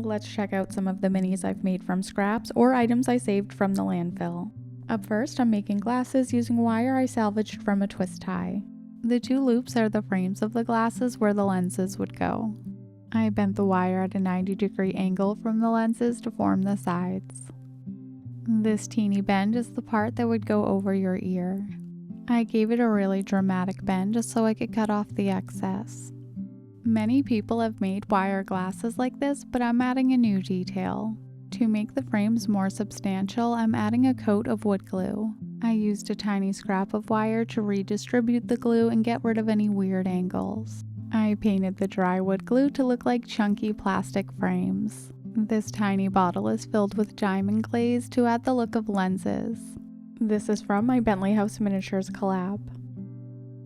Let's check out some of the minis I've made from scraps or items I saved from the landfill. Up first, I'm making glasses using wire I salvaged from a twist tie. The two loops are the frames of the glasses where the lenses would go. I bent the wire at a 90-degree angle from the lenses to form the sides. This teeny bend is the part that would go over your ear. I gave it a really dramatic bend so I could cut off the excess. Many people have made wire glasses like this, but I'm adding a new detail. To make the frames more substantial, I'm adding a coat of wood glue. I used a tiny scrap of wire to redistribute the glue and get rid of any weird angles. I painted the dry wood glue to look like chunky plastic frames. This tiny bottle is filled with Diamond Glaze to add the look of lenses. This is from my Dollhouse Miniatures collab.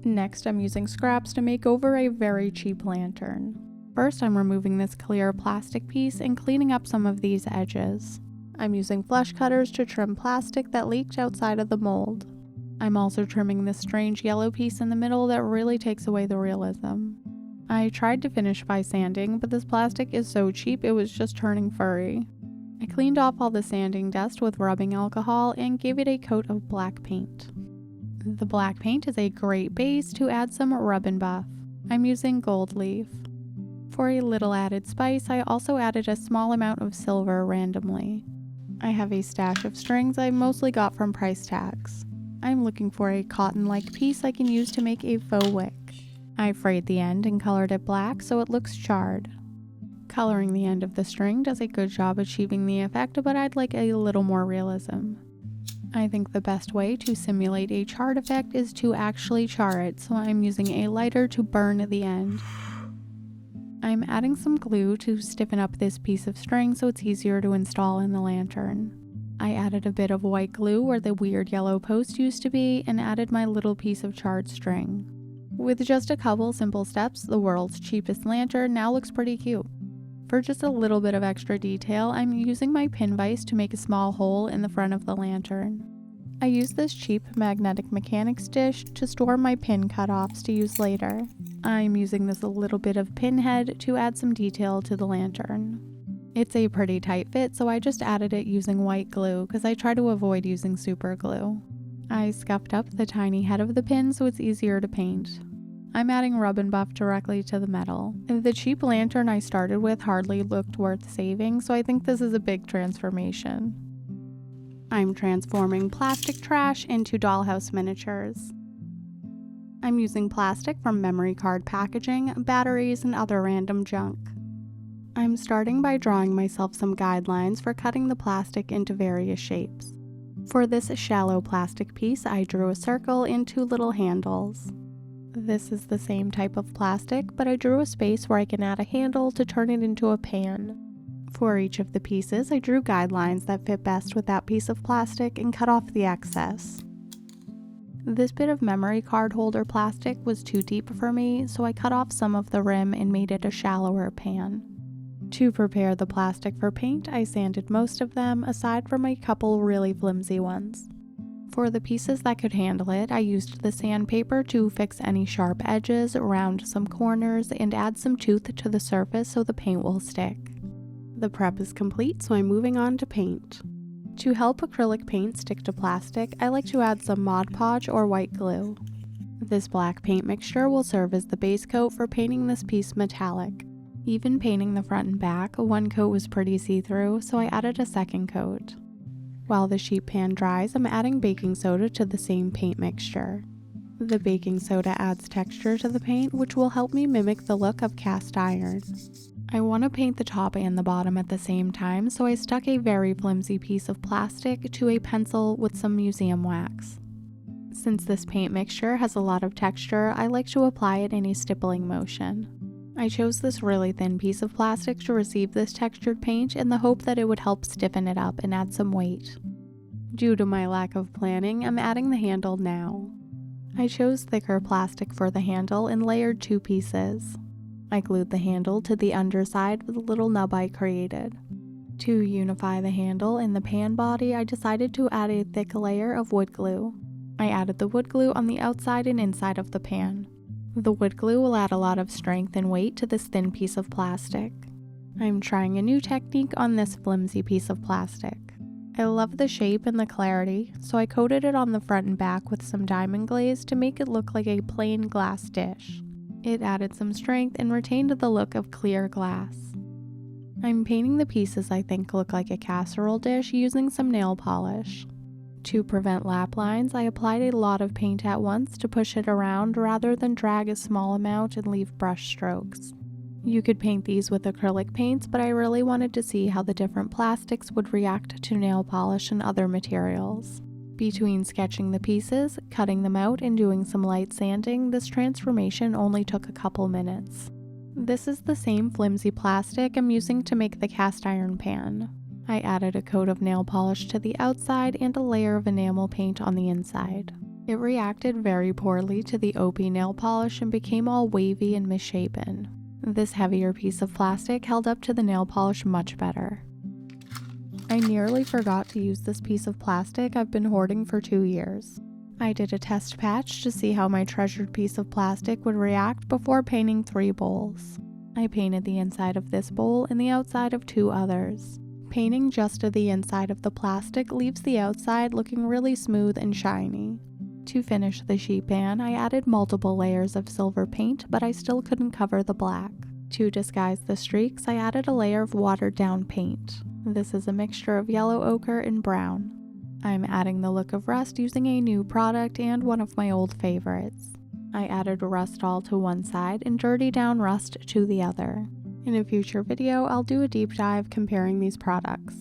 Next, I'm using scraps to make over a very cheap lantern. First, I'm removing this clear plastic piece and cleaning up some of these edges. I'm using flush cutters to trim plastic that leaked outside of the mold. I'm also trimming this strange yellow piece in the middle that really takes away the realism. I tried to finish by sanding, but this plastic is so cheap it was just turning furry. I cleaned off all the sanding dust with rubbing alcohol and gave it a coat of black paint. The black paint is a great base to add some rub and buff. I'm using gold leaf. For a little added spice, I also added a small amount of silver randomly. I have a stash of strings I mostly got from price tags. I'm looking for a cotton-like piece I can use to make a faux wick. I frayed the end and colored it black so it looks charred. Coloring the end of the string does a good job achieving the effect, but I'd like a little more realism. I think the best way to simulate a charred effect is to actually char it, so I'm using a lighter to burn the end. I'm adding some glue to stiffen up this piece of string so it's easier to install in the lantern. I added a bit of white glue where the weird yellow post used to be and added my little piece of charred string. With just a couple simple steps, the world's cheapest lantern now looks pretty cute. For just a little bit of extra detail, I'm using my pin vise to make a small hole in the front of the lantern. I use this cheap magnetic mechanics dish to store my pin cutoffs to use later. I'm using this little bit of pin head to add some detail to the lantern. It's a pretty tight fit, so I just added it using white glue because I try to avoid using super glue. I scuffed up the tiny head of the pin so it's easier to paint. I'm adding rub and buff directly to the metal. The cheap lantern I started with hardly looked worth saving, so I think this is a big transformation. I'm transforming plastic trash into Dollhouse Miniatures. I'm using plastic from memory card packaging, batteries, and other random junk. I'm starting by drawing myself some guidelines for cutting the plastic into various shapes. For this shallow plastic piece, I drew a circle and two little handles. This is the same type of plastic, but I drew a space where I can add a handle to turn it into a pan. For each of the pieces, I drew guidelines that fit best with that piece of plastic and cut off the excess. This bit of memory card holder plastic was too deep for me, so I cut off some of the rim and made it a shallower pan. To prepare the plastic for paint, I sanded most of them, aside from a couple really flimsy ones. For the pieces that could handle it, I used the sandpaper to fix any sharp edges, round some corners, and add some tooth to the surface so the paint will stick. The prep is complete, so I'm moving on to paint. To help acrylic paint stick to plastic, I like to add some Mod Podge or white glue. This black paint mixture will serve as the base coat for painting this piece metallic. Even painting the front and back, one coat was pretty see-through, so I added a second coat. While the sheet pan dries, I'm adding baking soda to the same paint mixture. The baking soda adds texture to the paint, which will help me mimic the look of cast iron. I want to paint the top and the bottom at the same time, so I stuck a very flimsy piece of plastic to a pencil with some museum wax. Since this paint mixture has a lot of texture, I like to apply it in a stippling motion. I chose this really thin piece of plastic to receive this textured paint in the hope that it would help stiffen it up and add some weight. Due to my lack of planning, I'm adding the handle now. I chose thicker plastic for the handle and layered two pieces. I glued the handle to the underside with a little nub I created. To unify the handle and the pan body, I decided to add a thick layer of wood glue. I added the wood glue on the outside and inside of the pan. The wood glue will add a lot of strength and weight to this thin piece of plastic. I'm trying a new technique on this flimsy piece of plastic. I love the shape and the clarity, so I coated it on the front and back with some Diamond Glaze to make it look like a plain glass dish. It added some strength and retained the look of clear glass. I'm painting the pieces I think look like a casserole dish using some nail polish. To prevent lap lines, I applied a lot of paint at once to push it around rather than drag a small amount and leave brush strokes. You could paint these with acrylic paints, but I really wanted to see how the different plastics would react to nail polish and other materials. Between sketching the pieces, cutting them out, and doing some light sanding, this transformation only took a couple minutes. This is the same flimsy plastic I'm using to make the cast iron pan. I added a coat of nail polish to the outside and a layer of enamel paint on the inside. It reacted very poorly to the OP nail polish and became all wavy and misshapen. This heavier piece of plastic held up to the nail polish much better. I nearly forgot to use this piece of plastic I've been hoarding for 2 years. I did a test patch to see how my treasured piece of plastic would react before painting 3 bowls. I painted the inside of this bowl and the outside of 2 others. Painting just to the inside of the plastic leaves the outside looking really smooth and shiny. To finish the sheet pan, I added multiple layers of silver paint, but I still couldn't cover the black. To disguise the streaks, I added a layer of watered down paint. This is a mixture of yellow ochre and brown. I'm adding the look of rust using a new product and one of my old favorites. I added rust all to one side and dirty down rust to the other. In a future video, I'll do a deep dive comparing these products.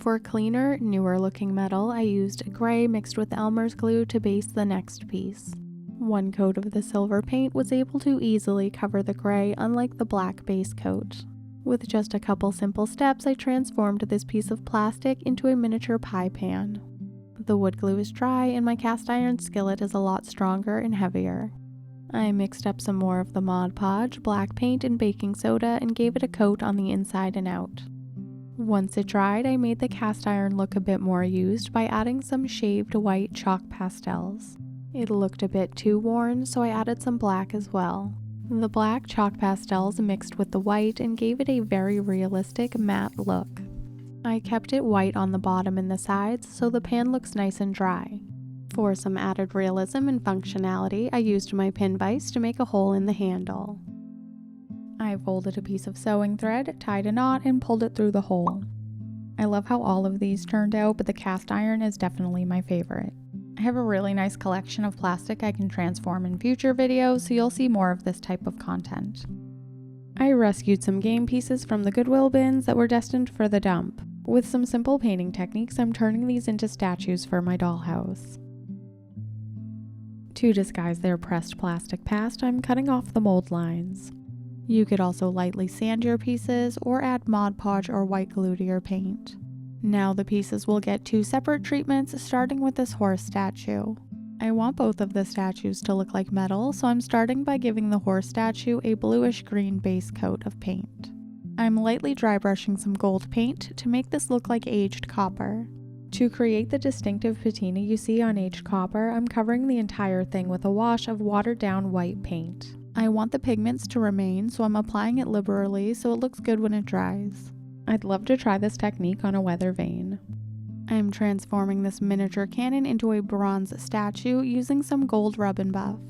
For cleaner, newer looking metal, I used gray mixed with Elmer's glue to base the next piece. One coat of the silver paint was able to easily cover the gray, unlike the black base coat. With just a couple simple steps, I transformed this piece of plastic into a miniature pie pan. The wood glue is dry and my cast iron skillet is a lot stronger and heavier. I mixed up some more of the Mod Podge, black paint, and baking soda and gave it a coat on the inside and out. Once it dried, I made the cast iron look a bit more used by adding some shaved white chalk pastels. It looked a bit too worn, so I added some black as well. The black chalk pastels mixed with the white and gave it a very realistic matte look. I kept it white on the bottom and the sides so the pan looks nice and dry. For some added realism and functionality, I used my pin vise to make a hole in the handle. I folded a piece of sewing thread, tied a knot, and pulled it through the hole. I love how all of these turned out, but the cast iron is definitely my favorite. I have a really nice collection of plastic I can transform in future videos, so you'll see more of this type of content. I rescued some game pieces from the Goodwill bins that were destined for the dump. With some simple painting techniques, I'm turning these into statues for my dollhouse. To disguise their pressed plastic past, I'm cutting off the mold lines. You could also lightly sand your pieces or add Mod Podge or white glue to your paint. Now the pieces will get 2 separate treatments, starting with this horse statue. I want both of the statues to look like metal, so I'm starting by giving the horse statue a bluish-green base coat of paint. I'm lightly dry brushing some gold paint to make this look like aged copper. To create the distinctive patina you see on aged copper, I'm covering the entire thing with a wash of watered-down white paint. I want the pigments to remain, so I'm applying it liberally so it looks good when it dries. I'd love to try this technique on a weather vane. I'm transforming this miniature cannon into a bronze statue using some gold rub and buff.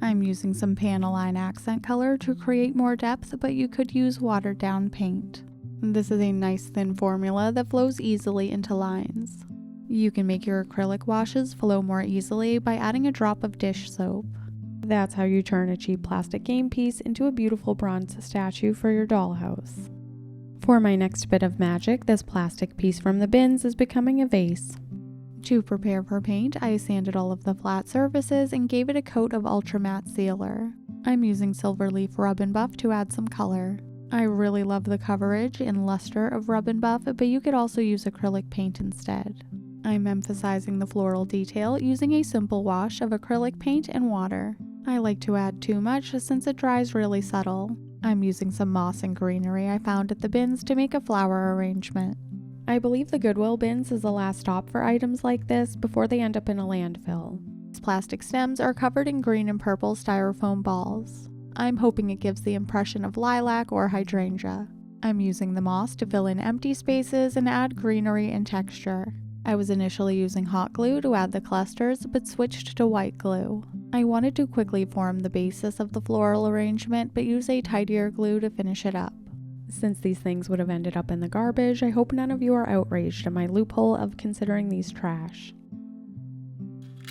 I'm using some Panaline accent color to create more depth, but you could use watered down paint. This is a nice thin formula that flows easily into lines. You can make your acrylic washes flow more easily by adding a drop of dish soap. That's how you turn a cheap plastic game piece into a beautiful bronze statue for your dollhouse. For my next bit of magic, this plastic piece from the bins is becoming a vase. To prepare for paint, I sanded all of the flat surfaces and gave it a coat of ultra matte sealer. I'm using silver leaf rub and buff to add some color. I really love the coverage and luster of rub and buff, but you could also use acrylic paint instead. I'm emphasizing the floral detail using a simple wash of acrylic paint and water. I like to add too much since it dries really subtle. I'm using some moss and greenery I found at the bins to make a flower arrangement. I believe the Goodwill bins is the last stop for items like this before they end up in a landfill. These plastic stems are covered in green and purple styrofoam balls. I'm hoping it gives the impression of lilac or hydrangea. I'm using the moss to fill in empty spaces and add greenery and texture. I was initially using hot glue to add the clusters, but switched to white glue. I wanted to quickly form the basis of the floral arrangement, but use a tidier glue to finish it up. Since these things would have ended up in the garbage, I hope none of you are outraged at my loophole of considering these trash.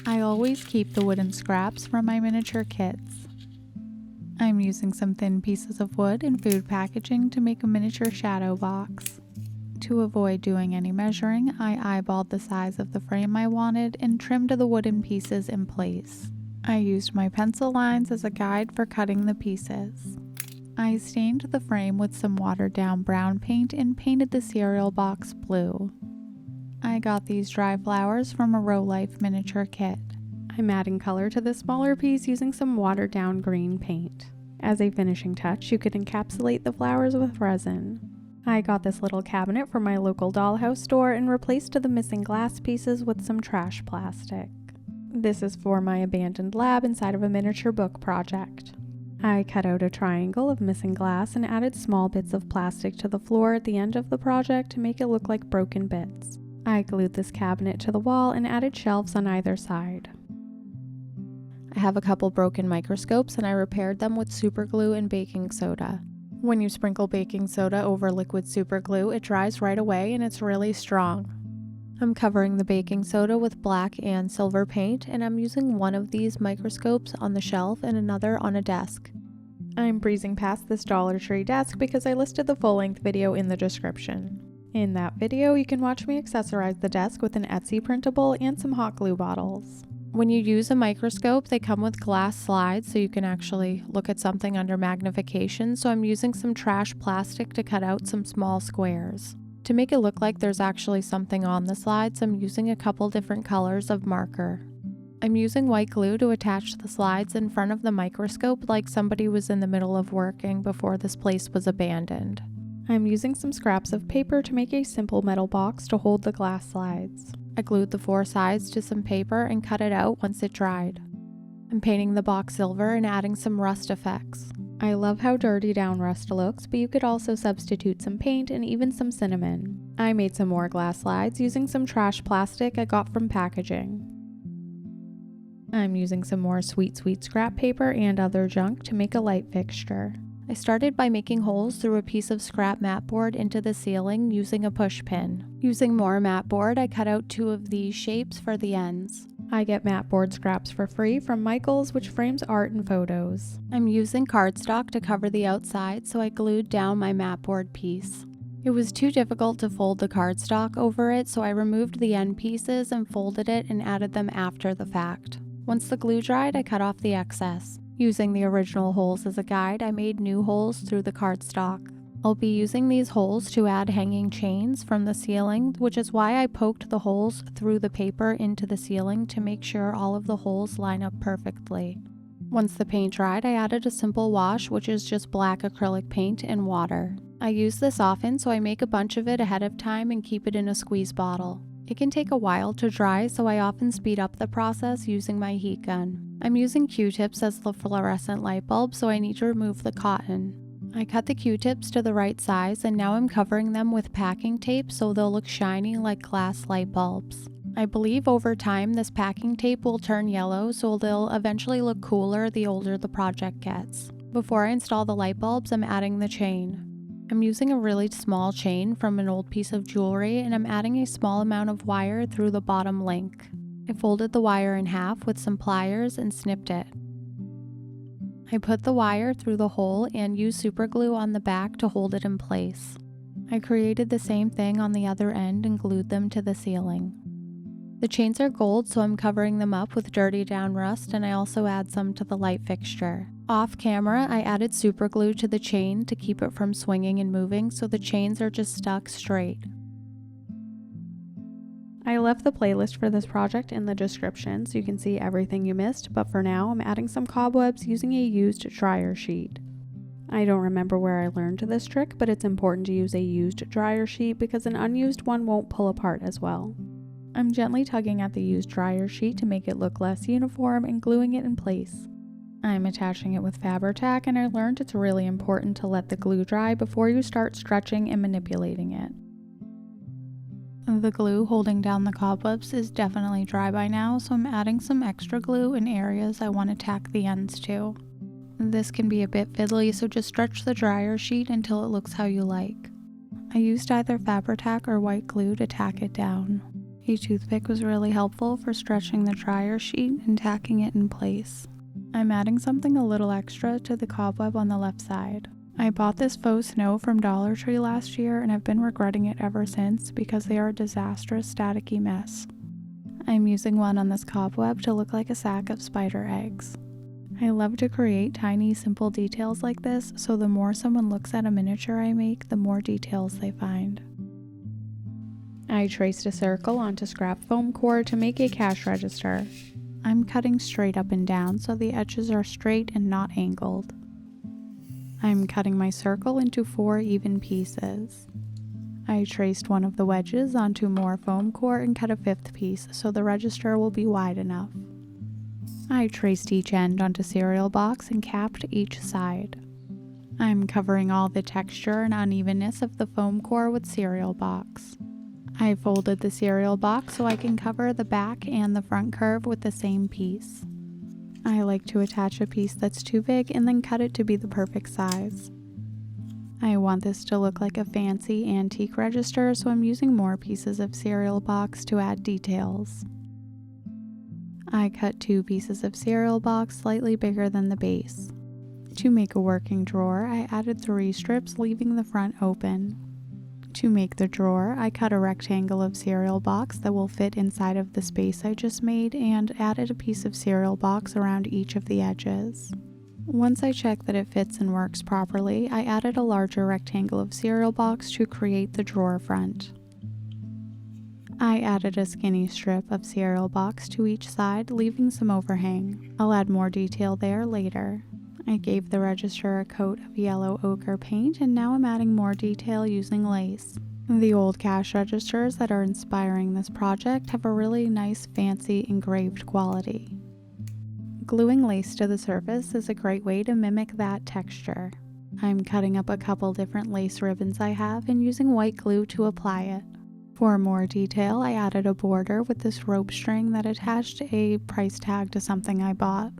I always keep the wooden scraps from my miniature kits. I'm using some thin pieces of wood and food packaging to make a miniature shadow box. To avoid doing any measuring, I eyeballed the size of the frame I wanted and trimmed the wooden pieces in place. I used my pencil lines as a guide for cutting the pieces. I stained the frame with some watered down brown paint and painted the cereal box blue. I got these dry flowers from a Row Life miniature kit. I'm adding color to the smaller piece using some watered down green paint. As a finishing touch, you could encapsulate the flowers with resin. I got this little cabinet from my local dollhouse store and replaced the missing glass pieces with some trash plastic. This is for my abandoned lab inside of a miniature book project. I cut out a triangle of missing glass and added small bits of plastic to the floor at the end of the project to make it look like broken bits. I glued this cabinet to the wall and added shelves on either side. I have a couple broken microscopes and I repaired them with super glue and baking soda. When you sprinkle baking soda over liquid super glue, it dries right away and it's really strong. I'm covering the baking soda with black and silver paint, and I'm using one of these microscopes on the shelf and another on a desk. I'm breezing past this Dollar Tree desk because I listed the full-length video in the description. In that video, you can watch me accessorize the desk with an Etsy printable and some hot glue bottles. When you use a microscope, they come with glass slides so you can actually look at something under magnification, so I'm using some trash plastic to cut out some small squares. To make it look like there's actually something on the slides, I'm using a couple different colors of marker. I'm using white glue to attach the slides in front of the microscope like somebody was in the middle of working before this place was abandoned. I'm using some scraps of paper to make a simple metal box to hold the glass slides. I glued the four sides to some paper and cut it out once it dried. I'm painting the box silver and adding some rust effects. I love how dirty down rust looks, but you could also substitute some paint and even some cinnamon. I made some more glass slides using some trash plastic I got from packaging. I'm using some more sweet scrap paper and other junk to make a light fixture. I started by making holes through a piece of scrap mat board into the ceiling using a push pin. Using more mat board, I cut out two of these shapes for the ends. I get mat board scraps for free from Michael's, which frames art and photos. I'm using cardstock to cover the outside, so I glued down my mat board piece. It was too difficult to fold the cardstock over it, so I removed the end pieces and folded it and added them after the fact. Once the glue dried, I cut off the excess. Using the original holes as a guide, I made new holes through the cardstock. I'll be using these holes to add hanging chains from the ceiling, which is why I poked the holes through the paper into the ceiling to make sure all of the holes line up perfectly. Once the paint dried, I added a simple wash, which is just black acrylic paint and water. I use this often, so I make a bunch of it ahead of time and keep it in a squeeze bottle. It can take a while to dry, so I often speed up the process using my heat gun. I'm using Q-tips as the fluorescent light bulb, so I need to remove the cotton. I cut the Q-tips to the right size, and now I'm covering them with packing tape so they'll look shiny like glass light bulbs. I believe over time this packing tape will turn yellow, so they'll eventually look cooler the older the project gets. Before I install the light bulbs, I'm adding the chain. I'm using a really small chain from an old piece of jewelry, and I'm adding a small amount of wire through the bottom link. I folded the wire in half with some pliers and snipped it. I put the wire through the hole and used super glue on the back to hold it in place. I created the same thing on the other end and glued them to the ceiling. The chains are gold, so I'm covering them up with dirty down rust, and I also add some to the light fixture. Off camera, I added super glue to the chain to keep it from swinging and moving, so the chains are just stuck straight. I left the playlist for this project in the description so you can see everything you missed, but for now I'm adding some cobwebs using a used dryer sheet. I don't remember where I learned this trick, but it's important to use a used dryer sheet because an unused one won't pull apart as well. I'm gently tugging at the used dryer sheet to make it look less uniform and gluing it in place. I'm attaching it with Fabri-Tac, and I learned it's really important to let the glue dry before you start stretching and manipulating it. The glue holding down the cobwebs is definitely dry by now, so I'm adding some extra glue in areas I want to tack the ends to. This can be a bit fiddly, so just stretch the dryer sheet until it looks how you like. I used either Fabri-Tac or white glue to tack it down. A toothpick was really helpful for stretching the dryer sheet and tacking it in place. I'm adding something a little extra to the cobweb on the left side. I bought this faux snow from Dollar Tree last year and have been regretting it ever since because they are a disastrous staticky mess. I'm using one on this cobweb to look like a sack of spider eggs. I love to create tiny, simple details like this, so the more someone looks at a miniature I make, the more details they find. I traced a circle onto scrap foam core to make a cash register. I'm cutting straight up and down so the edges are straight and not angled. I'm cutting my circle into 4 even pieces. I traced one of the wedges onto more foam core and cut a 5th piece so the register will be wide enough. I traced each end onto cereal box and capped each side. I'm covering all the texture and unevenness of the foam core with cereal box. I folded the cereal box so I can cover the back and the front curve with the same piece. I like to attach a piece that's too big and then cut it to be the perfect size. I want this to look like a fancy antique register, so I'm using more pieces of cereal box to add details. I cut 2 pieces of cereal box slightly bigger than the base. To make a working drawer, I added 3 strips, leaving the front open. To make the drawer, I cut a rectangle of cereal box that will fit inside of the space I just made and added a piece of cereal box around each of the edges. Once I checked that it fits and works properly, I added a larger rectangle of cereal box to create the drawer front. I added a skinny strip of cereal box to each side, leaving some overhang. I'll add more detail there later. I gave the register a coat of yellow ochre paint, and now I'm adding more detail using lace. The old cash registers that are inspiring this project have a really nice fancy engraved quality. Gluing lace to the surface is a great way to mimic that texture. I'm cutting up a couple different lace ribbons I have and using white glue to apply it. For more detail, I added a border with this rope string that attached a price tag to something I bought.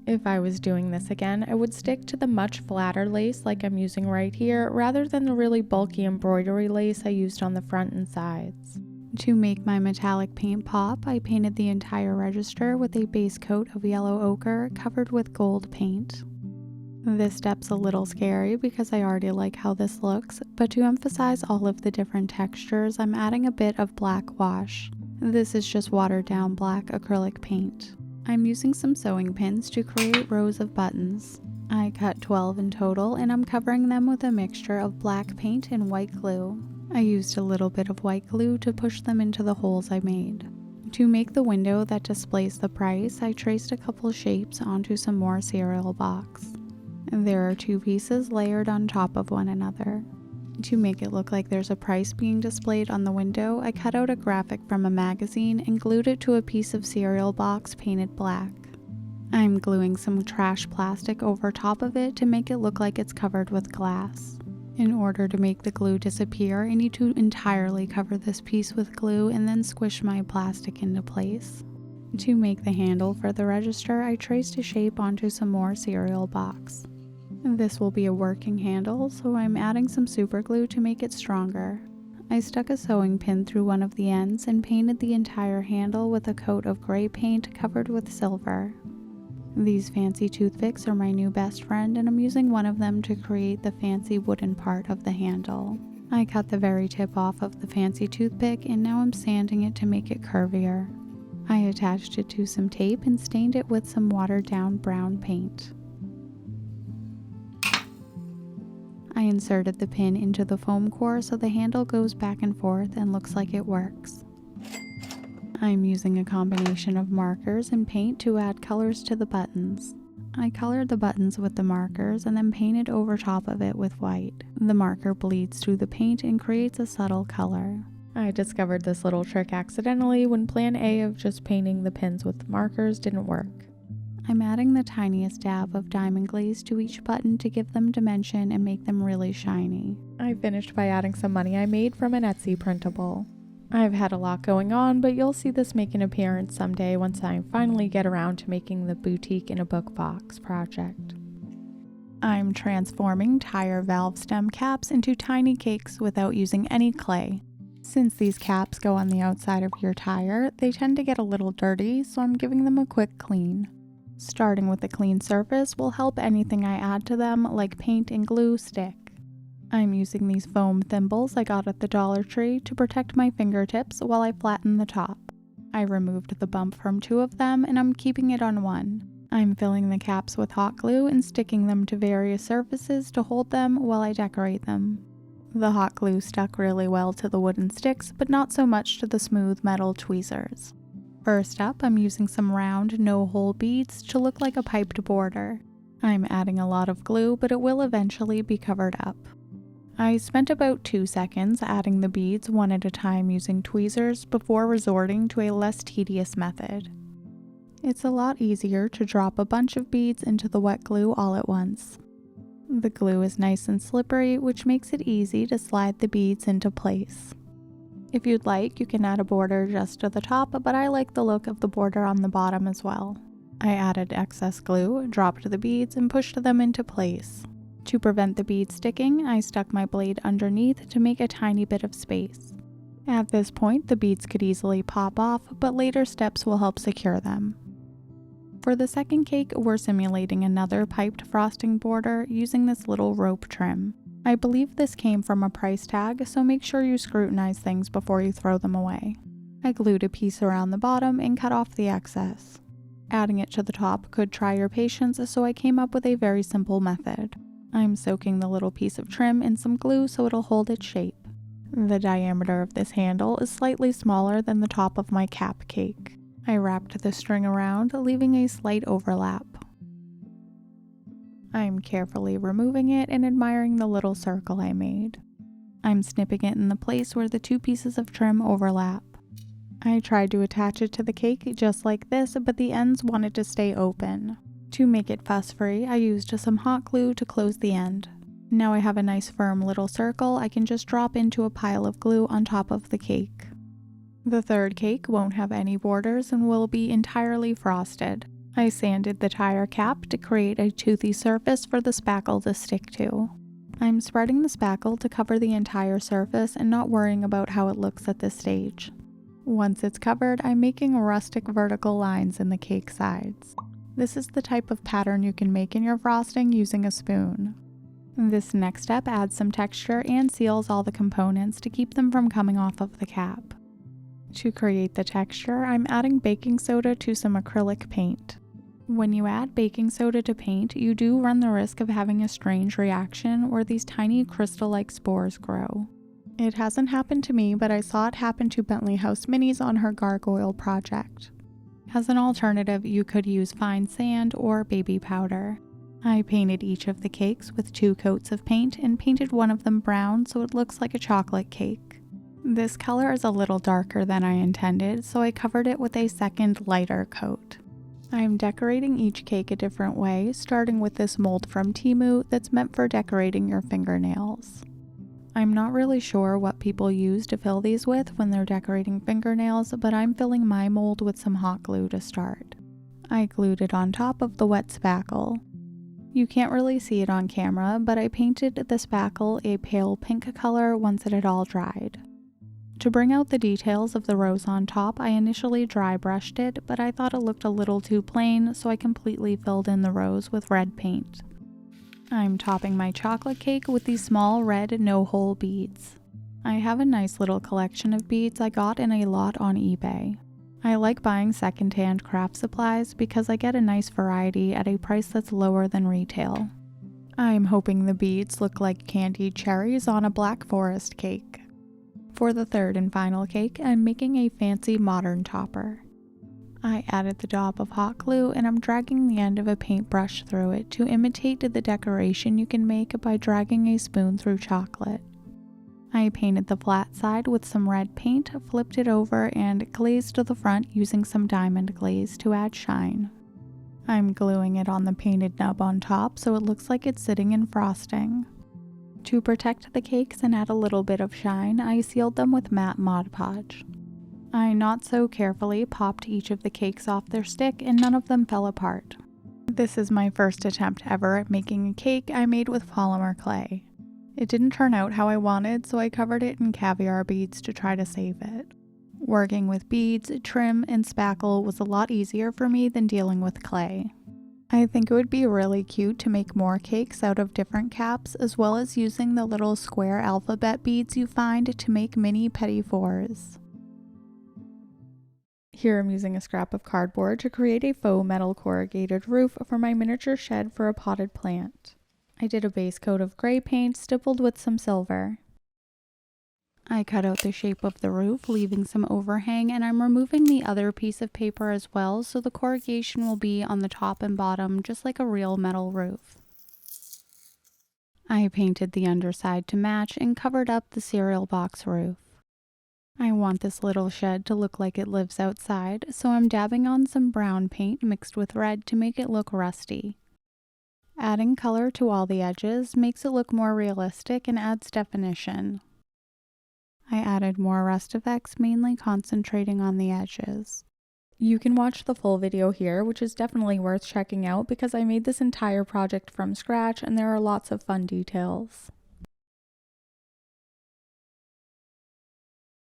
If I was doing this again, I would stick to the much flatter lace like I'm using right here, rather than the really bulky embroidery lace I used on the front and sides. To make my metallic paint pop, I painted the entire register with a base coat of yellow ochre covered with gold paint. This step's a little scary because I already like how this looks, but to emphasize all of the different textures, I'm adding a bit of black wash. This is just watered down black acrylic paint. I'm using some sewing pins to create rows of buttons. I cut 12 in total, and I'm covering them with a mixture of black paint and white glue. I used a little bit of white glue to push them into the holes I made. To make the window that displays the price, I traced a couple shapes onto some more cereal box. There are 2 pieces layered on top of one another. To make it look like there's a price being displayed on the window, I cut out a graphic from a magazine and glued it to a piece of cereal box painted black. I'm gluing some trash plastic over top of it to make it look like it's covered with glass. In order to make the glue disappear, I need to entirely cover this piece with glue and then squish my plastic into place. To make the handle for the register, I traced a shape onto some more cereal box. This will be a working handle, so I'm adding some super glue to make it stronger. I stuck a sewing pin through one of the ends and painted the entire handle with a coat of gray paint covered with silver. These fancy toothpicks are my new best friend, and I'm using one of them to create the fancy wooden part of the handle. I cut the very tip off of the fancy toothpick, and now I'm sanding it to make it curvier. I attached it to some tape and stained it with some watered down brown paint. I inserted the pin into the foam core so the handle goes back and forth and looks like it works. I'm using a combination of markers and paint to add colors to the buttons. I colored the buttons with the markers and then painted over top of it with white. The marker bleeds through the paint and creates a subtle color. I discovered this little trick accidentally when plan A of just painting the pins with markers didn't work. I'm adding the tiniest dab of Diamond Glaze to each button to give them dimension and make them really shiny. I finished by adding some money I made from an Etsy printable. I've had a lot going on, but you'll see this make an appearance someday once I finally get around to making the boutique in a book box project. I'm transforming tire valve stem caps into tiny cakes without using any clay. Since these caps go on the outside of your tire, they tend to get a little dirty, so I'm giving them a quick clean. Starting with a clean surface will help anything I add to them, like paint and glue, stick. I'm using these foam thimbles I got at the Dollar Tree to protect my fingertips while I flatten the top. I removed the bump from 2 of them and I'm keeping it on 1. I'm filling the caps with hot glue and sticking them to various surfaces to hold them while I decorate them. The hot glue stuck really well to the wooden sticks, but not so much to the smooth metal tweezers. First up, I'm using some round, no-hole beads to look like a piped border. I'm adding a lot of glue, but it will eventually be covered up. I spent about 2 seconds adding the beads one at a time using tweezers before resorting to a less tedious method. It's a lot easier to drop a bunch of beads into the wet glue all at once. The glue is nice and slippery, which makes it easy to slide the beads into place. If you'd like, you can add a border just to the top, but I like the look of the border on the bottom as well. I added excess glue, dropped the beads, and pushed them into place. To prevent the beads sticking, I stuck my blade underneath to make a tiny bit of space. At this point, the beads could easily pop off, but later steps will help secure them. For the second cake, we're simulating another piped frosting border using this little rope trim. I believe this came from a price tag, so make sure you scrutinize things before you throw them away. I glued a piece around the bottom and cut off the excess. Adding it to the top could try your patience, so I came up with a very simple method. I'm soaking the little piece of trim in some glue so it'll hold its shape. The diameter of this handle is slightly smaller than the top of my cap cake. I wrapped the string around, leaving a slight overlap. I'm carefully removing it and admiring the little circle I made. I'm snipping it in the place where the 2 pieces of trim overlap. I tried to attach it to the cake just like this, but the ends wanted to stay open. To make it fuss-free, I used some hot glue to close the end. Now I have a nice firm little circle I can just drop into a pile of glue on top of the cake. The third cake won't have any borders and will be entirely frosted. I sanded the tire cap to create a toothy surface for the spackle to stick to. I'm spreading the spackle to cover the entire surface and not worrying about how it looks at this stage. Once it's covered, I'm making rustic vertical lines in the cake sides. This is the type of pattern you can make in your frosting using a spoon. This next step adds some texture and seals all the components to keep them from coming off of the cap. To create the texture, I'm adding baking soda to some acrylic paint. When you add baking soda to paint, you do run the risk of having a strange reaction where these tiny crystal-like spores grow. It hasn't happened to me, but I saw it happen to Bentley House Minis on her gargoyle project. As an alternative, you could use fine sand or baby powder. I painted each of the cakes with 2 coats of paint and painted one of them brown so it looks like a chocolate cake. This color is a little darker than I intended, so I covered it with a second lighter coat. I'm decorating each cake a different way, starting with this mold from Temu that's meant for decorating your fingernails. I'm not really sure what people use to fill these with when they're decorating fingernails, but I'm filling my mold with some hot glue to start. I glued it on top of the wet spackle. You can't really see it on camera, but I painted the spackle a pale pink color once it had all dried. To bring out the details of the rose on top, I initially dry brushed it, but I thought it looked a little too plain, so I completely filled in the rose with red paint. I'm topping my chocolate cake with these small red no-hole beads. I have a nice little collection of beads I got in a lot on eBay. I like buying secondhand craft supplies because I get a nice variety at a price that's lower than retail. I'm hoping the beads look like candied cherries on a Black Forest cake. For the third and final cake, I'm making a fancy modern topper. I added the daub of hot glue and I'm dragging the end of a paintbrush through it to imitate the decoration you can make by dragging a spoon through chocolate. I painted the flat side with some red paint, flipped it over, and glazed the front using some Diamond Glaze to add shine. I'm gluing it on the painted nub on top so it looks like it's sitting in frosting. To protect the cakes and add a little bit of shine, I sealed them with matte Mod Podge. I not so carefully popped each of the cakes off their stick and none of them fell apart. This is my first attempt ever at making a cake I made with polymer clay. It didn't turn out how I wanted, so I covered it in caviar beads to try to save it. Working with beads, trim, and spackle was a lot easier for me than dealing with clay. I think it would be really cute to make more cakes out of different caps, as well as using the little square alphabet beads you find to make mini petit fours. Here I'm using a scrap of cardboard to create a faux metal corrugated roof for my miniature shed for a potted plant. I did a base coat of gray paint stippled with some silver. I cut out the shape of the roof, leaving some overhang, and I'm removing the other piece of paper as well, so the corrugation will be on the top and bottom, just like a real metal roof. I painted the underside to match and covered up the cereal box roof. I want this little shed to look like it lives outside, so I'm dabbing on some brown paint mixed with red to make it look rusty. Adding color to all the edges makes it look more realistic and adds definition. I added more rust effects, mainly concentrating on the edges. You can watch the full video here, which is definitely worth checking out because I made this entire project from scratch and there are lots of fun details.